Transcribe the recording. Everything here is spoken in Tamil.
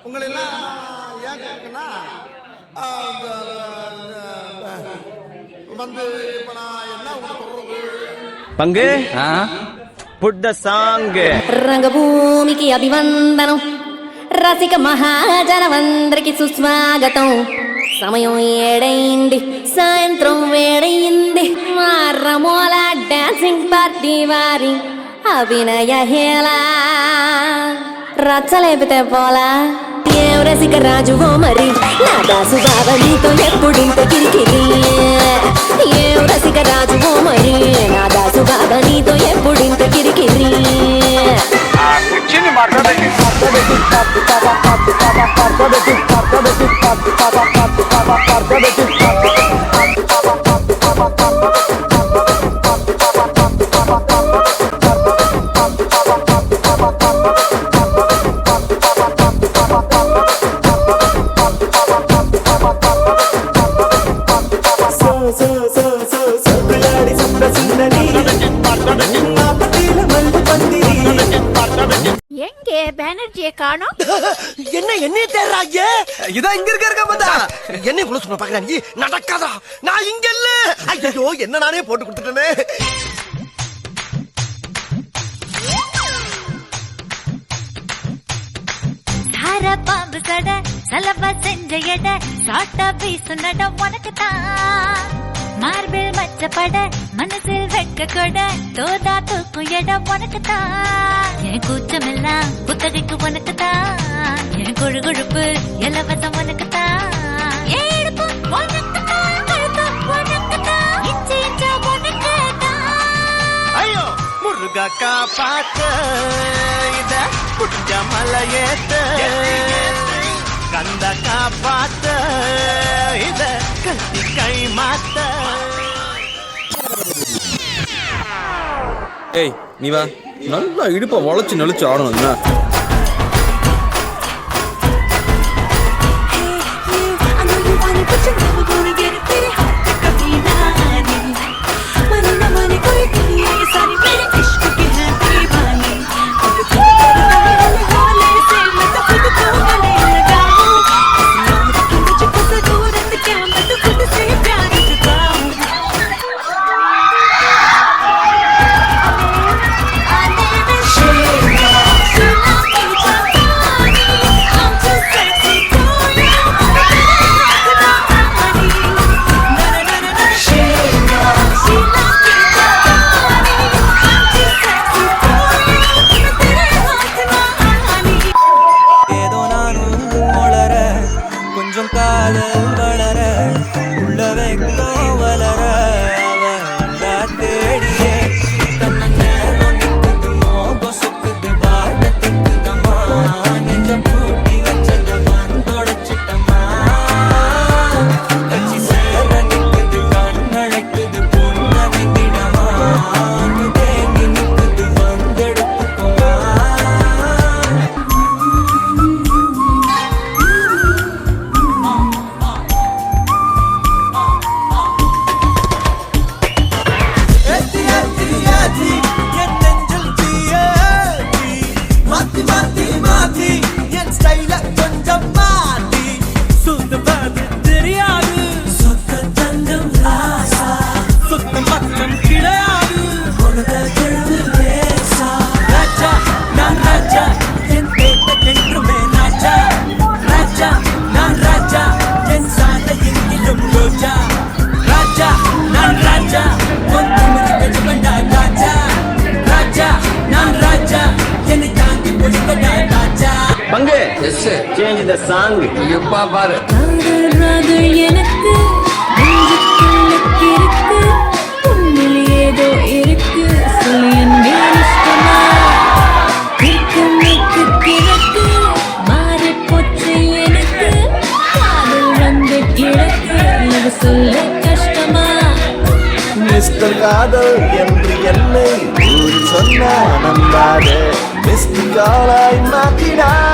உங்களை எல்லாம் ஏன் கேட்குன்னா வந்து இப்ப நான் என்ன உங்களுக்கு சொல்றது பங்கு put the song రంగభూమికి అభివందనం రసిక మహాజనవందరికి సుస్వాగతం సమయం ఏడైంది సాయంత్రం వేడైంది మారమూల డాన్సింగ్ పార్టీ వారి అభినయ హేళ రచ్చలేపితే పోలా ఏం రసిక రాజువో మరి నా దాసు బాబా నీతో ఎప్పుడింత కిరికిరి ఏం రసిక రాజువో మరి నా దాసు బాబా నీతో ఎప్పుడింత కిరికిరి எங்கே பேனர்ஜியை காணோம்? என்ன தேர்றாங்க இதான் இங்க இருக்க பார்த்தா என்ன குள்ள சொன்ன பாக்குறேன் நீ நடக்காதா நான் இங்க இல்ல ஐயோ என்ன நானே போட்டு கொடுத்துட்டேனே சார பாம்பு சட சலவ செஞ்ச எட சாட்டா பீசு நட உனக்குத்தான் மார்பில் மச்சப்பட மனசில் வெட்க கொட தோதா தூக்கும் இடம் உனக்குத்தான் என் கூச்சமெல்லாம் புத்தகைக்கு உனக்குத்தான் என் கொழு கொழுப்பு இலவசம் உனக்குத்தான் என் இடுப்பு உனக்குத்தான் கழுத்து உனக்குத்தான் இஞ்சி இஞ்சா உனக்குத்தான் ஐயோ முருகா காப்பாத்த இத புடிஞ்ச மலையேத்த கந்த காப்பாத்த இத கத்தி கை மாத்த ஏய் நீ வா நல்லா இடுப்ப வளைச்சு நெளிச்சு ஆடணும் என்ன பங்கு change the song எப்பா பாரு எனக்கு இருக்கு உன்னில் ஏதோ இருக்கு சொல்லியன் இஷ்டமா கிழக்கு கிழக்கு மாறி போச்சு எனக்கு காதல் வந்து கிழக்கு இது சொல்ல கஷ்டமா மிஸ்டர் காதல் என்று என்னை சொன்ன நம்பாதே மிஸ்டர் காலாய் மாற்றினார்